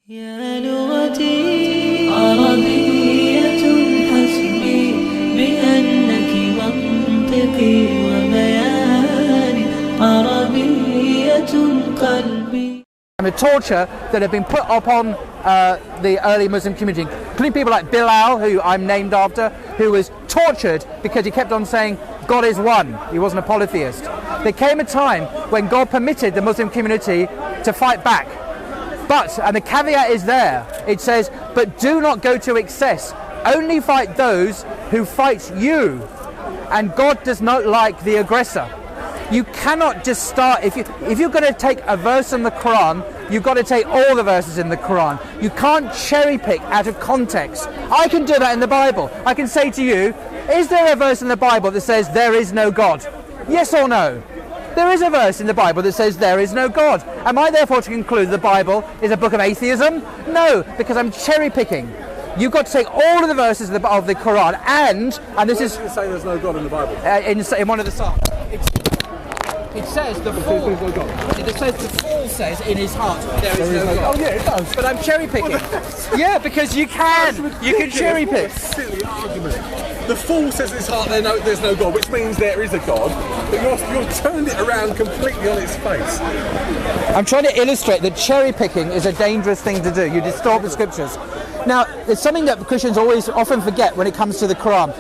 يا لغتي عربية حسبي بأنك منطقي وبياني عربية قلبي. And the torture that have been put upon the early Muslim community, including people like Bilal, who I'm named after, who was tortured because he kept on saying God is one. He wasn't a polytheist. There came a time when God permitted the Muslim community to fight back. But, and the caveat is there, it says, but do not go to excess. Only fight those who fight you. And God does not like the aggressor. You cannot just start, if you're going to take a verse in the Quran, you've got to take all the verses in the Quran. You can't cherry pick out of context. I can do that in the Bible. I can say to you, is there a verse in the Bible that says there is no God? Yes or no? There is a verse in the Bible that says there is no God. Am I therefore to conclude the Bible is a book of atheism? No, because I'm cherry picking. You've got to take all of the verses of the Quran and this is... Where does it say there's no God in the Bible? In one of the Psalms. It says the fool. It says the fool says in his heart there is no God. Oh yeah, it does. But I'm cherry picking. Yeah, because you can. You can cherry pick. Silly argument. The fool says in his heart there's no God, which means there is a God. But you're turned it around completely on its face. I'm trying to illustrate that cherry picking is a dangerous thing to do. You distort the scriptures. Now, it's something that Christians often forget when it comes to the Quran.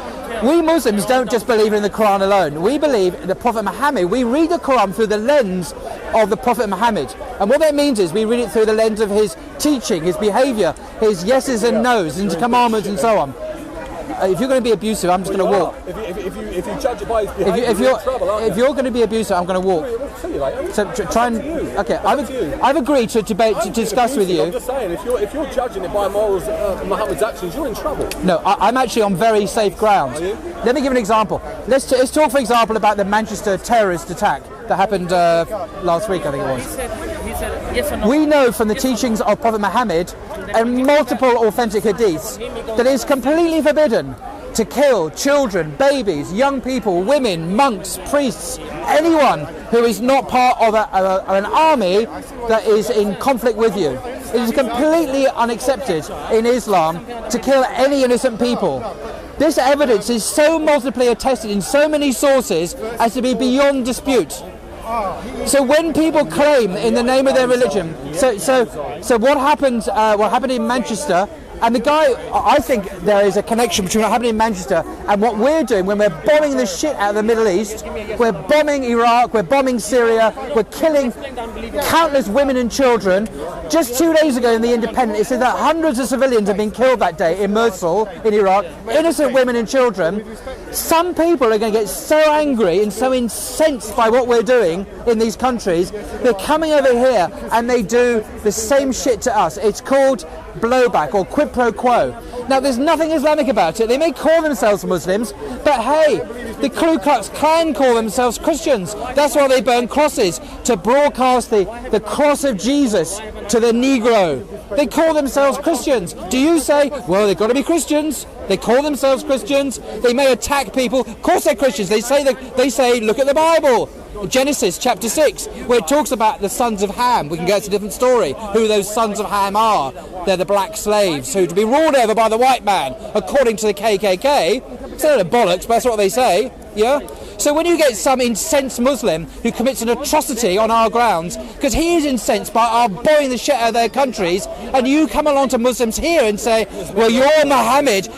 We Muslims don't just believe in the Quran alone. We believe in the Prophet Muhammad. We read the Quran through the lens of the Prophet Muhammad. And what that means is we read it through the lens of his teaching, his behaviour, his yeses and nos, his commandments and so on. If you're going to be abusive, I'm just going to walk. If you judge it by his behaviour, you're in trouble, aren't you? If you're going to be abusive, I'm going to walk. So try and... Okay, I've agreed to debate, to discuss with you. I'm just saying, if you're judging it by morals, Muhammad's actions, you're in trouble. No, I'm actually on very safe ground. Are you? Let me give an example. Let's talk, for example, about the Manchester terrorist attack that happened last week, I think it was. He said yes or no. We know from the teachings of Prophet Muhammad and multiple authentic hadiths that it is completely forbidden to kill children, babies, young people, women, monks, priests, anyone who is not part of an army that is in conflict with you. It is completely unaccepted in Islam to kill any innocent people. This evidence is so multiply attested in so many sources as to be beyond dispute. So when people claim in the name of their religion, so what happened in Manchester, and the guy, I think there is a connection between what happened in Manchester and what we're doing when we're bombing the shit out of the Middle East. We're bombing Iraq, we're bombing Syria, we're killing countless women and children. Just 2 days ago in The Independent, it said that hundreds of civilians have been killed that day in Mosul, in Iraq, innocent women and children. Some people are going to get so angry and so incensed by what we're doing in these countries, they're coming over here and they do the same shit to us. It's called blowback or quid pro quo. Now there's nothing Islamic about it. They may call themselves Muslims, but hey, the Ku Klux Klan call themselves Christians. That's why they burn crosses, to broadcast the cross of Jesus to the Negro. They call themselves Christians. Do you say, well, they've got to be Christians? They call themselves Christians. They may attack people. Of course they're Christians. They say, look at the Bible. Genesis chapter 6, where it talks about the sons of Ham. We can go to a different story, who those sons of Ham are. They're the black slaves who to be ruled over by the white man, according to the KKK. It's not a bollocks, but that's what they say, yeah? So when you get some incensed Muslim who commits an atrocity on our grounds, because he is incensed by our bombing the shit out of their countries, and you come along to Muslims here and say, well, your Muhammad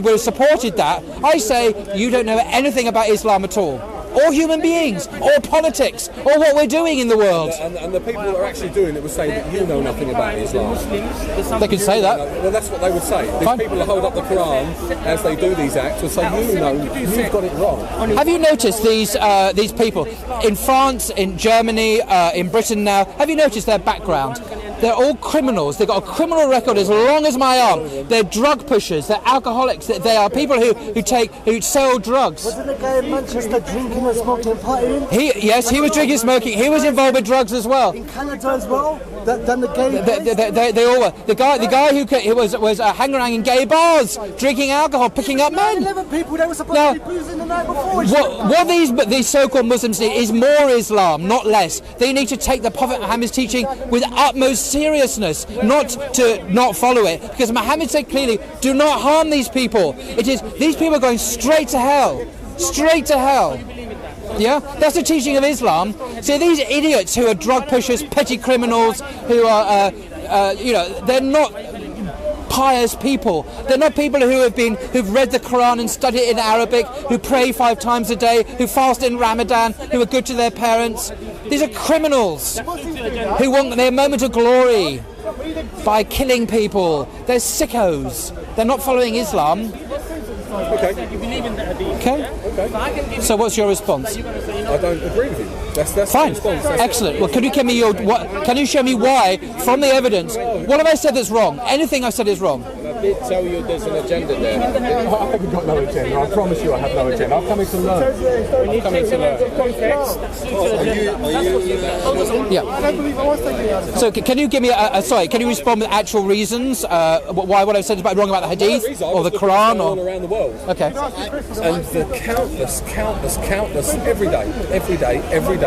would have supported that. I say, you don't know anything about Islam at all, or human beings, or politics, or what we're doing in the world. And the people that are actually doing it would say that you know nothing about Islam. They can say that. Well, that's what they would say. These people that hold up the Quran as they do these acts will say, you know, you've got it wrong. Have you noticed these people in France, in Germany, in Britain now? Have you noticed their background? They're all criminals. They've got a criminal record as long as my arm. They're drug pushers. They're alcoholics. They are people who sell drugs. Wasn't the guy in Manchester drinking and smoking and partying? Yes, he was drinking, smoking. He was involved with drugs as well. In Canada as well? than the gay. They all were. The guy who was hanging around in gay bars, drinking alcohol, picking up men. 11 people, they were supposed to be boozing the night before. What these so-called Muslims need is more Islam, not less. They need to take the Prophet Muhammad's teaching with utmost seriousness, not to not follow it, because Muhammad said clearly, do not harm these people. These people are going straight to hell. Straight to hell. Yeah, that's the teaching of Islam. See, these idiots who are drug pushers, petty criminals, who are, they're not pious people. They're not people who've read the Quran and studied it in Arabic, who pray 5 times a day, who fast in Ramadan, who are good to their parents. These are criminals who want their moment of glory by killing people. They're sickos. They're not following Islam. Okay. So what's your response? I don't agree with you. That's fine. That's excellent. Well, can you give me can you show me why, from the evidence, what have I said that's wrong? Anything I said is wrong. I did tell you there's an agenda there. I haven't got no agenda. I promise you I have no agenda. I'm coming to learn. I'm coming to learn. Yeah. So can you give me can you respond with actual reasons why what I've said is wrong about the Hadith or the Quran all around the world? Okay. And the countless every day.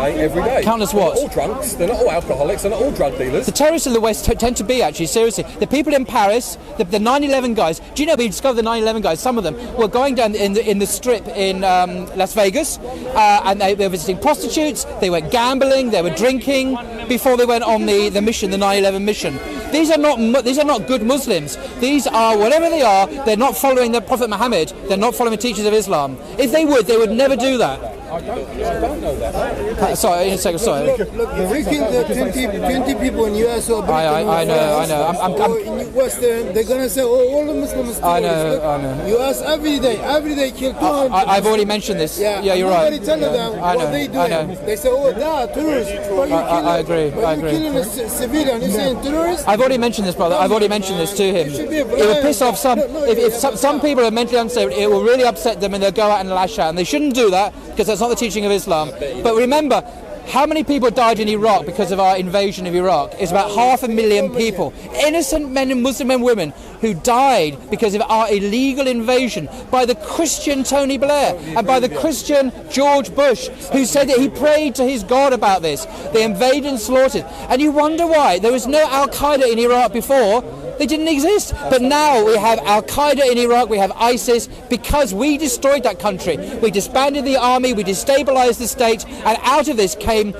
Countless what? They're not all drunks. They're not all alcoholics. They're not all drug dealers. The terrorists in the West tend to be, actually, seriously. The people in Paris, the 9/11 guys. Do you know we discovered the 9/11 guys? Some of them were going down in the strip in Las Vegas, and they were visiting prostitutes. They were gambling. They were drinking before they went on the mission, the 9/11 mission. These are not good Muslims. These are whatever they are. They're not following the Prophet Muhammad. They're not following the teachings of Islam. If they would never do that. I don't know that. Sorry, in a second. Sorry. Look, if we kill 20 people in US or Britain I know. or in Western, they're gonna say, all the Muslims. I know. US every day kill 200. I've already mentioned this. Yeah, you're right. Nobody tell them what they do. They say, they are terrorists. I agree. You're killing a civilian. You're saying terrorists. I've already mentioned this, brother. I've already mentioned this to him. It will piss off some. If some people are mentally unstable, it will really upset them, and they'll go out and lash out. And they shouldn't do that because that's not the teaching of Islam. But remember, how many people died in Iraq because of our invasion of Iraq? It's about 500,000 people. Innocent men and Muslim and women who died because of our illegal invasion by the Christian Tony Blair and by the Christian George Bush, who said that he prayed to his God about this. They invaded and slaughtered. And you wonder why. There was no Al-Qaeda in Iraq before. They didn't exist. But now we have Al-Qaeda in Iraq, we have ISIS, because we destroyed that country. We disbanded the army, we destabilized the state, and out of this came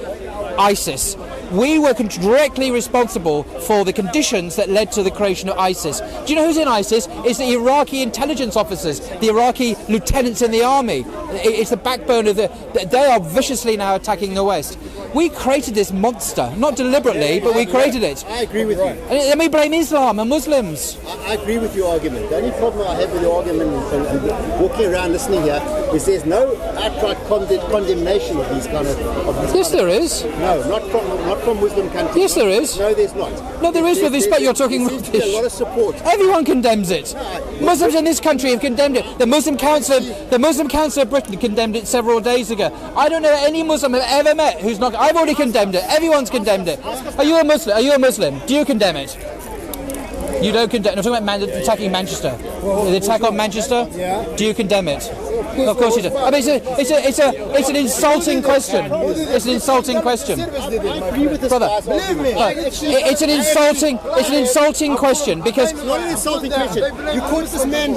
ISIS. We were directly responsible for the conditions that led to the creation of ISIS. Do you know who's in ISIS? It's the Iraqi intelligence officers, the Iraqi lieutenants in the army. It's the backbone of they are viciously now attacking the West. We created this monster, not deliberately, but we created it. I agree with you. And let me blame Islam and Muslims. I agree with your argument. The only problem I have with your argument and walking around listening here is there's no outright condemnation of these kind of Yes, there is. No, not from Muslim countries. Yes, there is. No, there's not. No, there is. With respect, you're talking rubbish. There's a lot of support. Everyone condemns it. Muslims in this country have condemned it. The Muslim Council of Britain condemned it several days ago. I don't know any Muslim I've ever met who's not. I've already condemned it. Everyone's condemned it. Are you a Muslim? Do you condemn it? You don't condemn. I'm talking about attacking Manchester. The attack on Manchester. Yeah. Do you condemn it? Of course you do. I mean, it's an insulting question. It's an insulting question, brother. Believe me. It's an insulting question because It's not an insulting question. You caught this man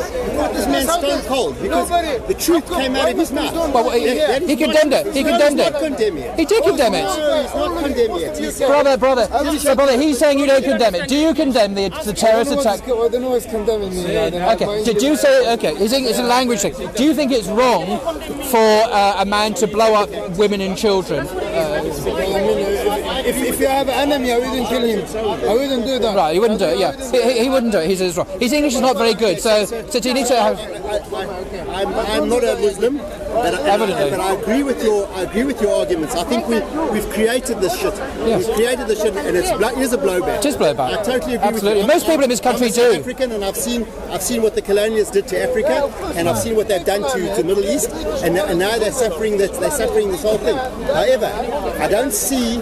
stone cold because the truth came out of his mouth. well, he condemned it. He condemned He's not it. condemned yet. He did condemn it. No, he's not condemned yet. He's Brother, he's saying you don't condemn it. Do you condemn the terrorist attack? I don't know what's condemning me. Okay. Do you say okay? It's a language thing. Do you think it's wrong for a man to blow up women and children? If you have an enemy, I wouldn't kill him. I wouldn't do that. Right, he wouldn't do it. Yeah, he wouldn't do it. He says it's wrong. His English is not very good, so you need to have. I'm not a Muslim. Evidently. But I agree with your arguments. I think we've created this shit. Yes. We've created this shit, and it is a blowback. It is blowback. I totally agree Absolutely. with you. Most people in this country I'm a do. South African, and I've seen what the colonialists did to Africa, and I've seen what they've done to the Middle East, and now they're suffering this whole thing. However, I don't see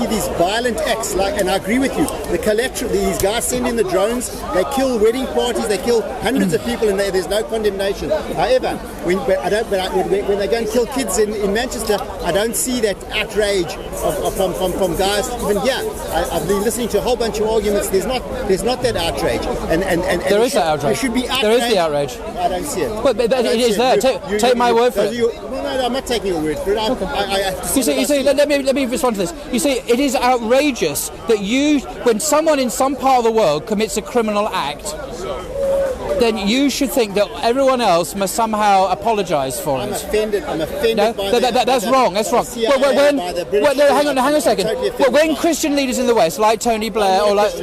these violent acts and I agree with you. The collateral, these guys send in the drones, they kill wedding parties, they kill hundreds of people, and there's no condemnation. However, when they go and kill kids in Manchester, I don't see that outrage from guys even here. I've been listening to a whole bunch of arguments. There's not that outrage, and There is that outrage. There should be outrage. There is the outrage. I don't see it. But it is there. Take my word for it. No, I'm not taking your word for it. I have to see You see, let me respond to this. You see, it is outrageous that when someone in some part of the world commits a criminal act, then you should think that everyone else must somehow apologise for it. I'm offended No, by that's wrong. That's wrong. Hang on a second. When Christian leaders in the West, like Tony Blair, or like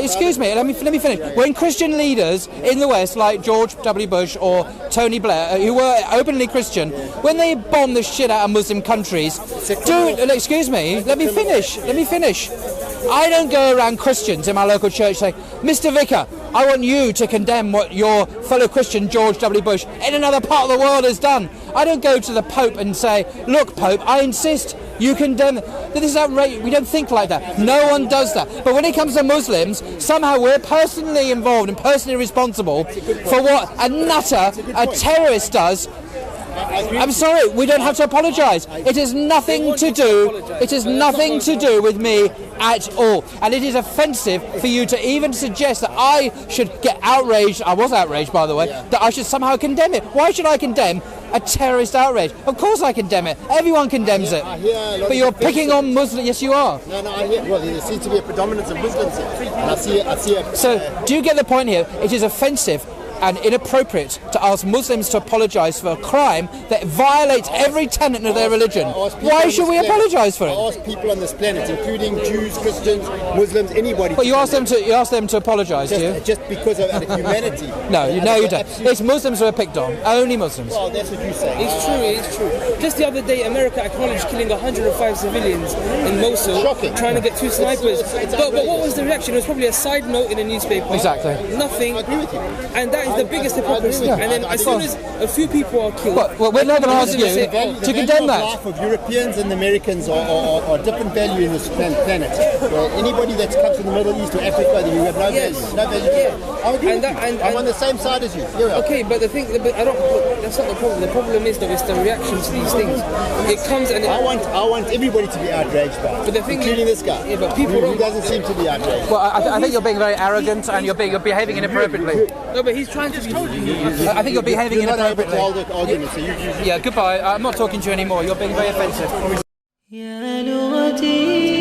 excuse me, let me finish. When Christian leaders in the West, like George W. Bush or Tony Blair, who were openly Christian, when they bomb the shit out of Muslim countries, excuse me, let me finish. I don't go around Christians in my local church saying, Mr. Vicar, I want you to condemn what your fellow Christian George W. Bush in another part of the world has done. I don't go to the Pope and say, look, Pope, I insist you condemn it. This is outrageous. We don't think like that. No one does that. But when it comes to Muslims, somehow we're personally involved and personally responsible for what a nutter, a terrorist does. I'm sorry, we don't have to apologise. It has nothing to do. It has nothing to do with me at all. And it is offensive for you to even suggest that I should get outraged. I was outraged, by the way. That I should somehow condemn it. Why should I condemn a terrorist outrage? Of course I condemn it. Everyone condemns it. But you're picking on Muslims. Yes, you are. No, I hear. Well, there seems to be a predominance of Muslims here. And I see. So, do you get the point here? It is offensive and inappropriate to ask Muslims to apologise for a crime that violates every tenet of their religion. Why should we apologise for it? I ask people on this planet, including Jews, Christians, Muslims, anybody. But you ask them to apologise, do you? Just because of humanity. No, you don't. It's Muslims who are picked on. Only Muslims. Well, that's what you say. It's true. Just the other day, America acknowledged killing 105 civilians in Mosul, trying to get 2 snipers. But what was the reaction? It was probably a side note in a newspaper. Exactly. Nothing. I agree with you. And that is the biggest hypocrisy. And then as soon as a few people are killed, well, we're not going to ask you to condemn that. The life of Europeans and Americans are different value in this planet. Anybody that comes from the Middle East or Africa, you have no value. No value. I agree with you. I'm on the same side as you. Okay, but the thing, that's not the problem. The problem is though, it's the reaction to these things. It comes and I want everybody to be outraged by it, but the thing including this guy. Yeah, but people who doesn't seem to be outraged. Well, I think you're being very arrogant and you're behaving inappropriately. No, but he's trying to be. I think you're behaving You're not able to hold inappropriately. that argument, so Yeah, goodbye. I'm not talking to you anymore. You're being very offensive. يا لغتي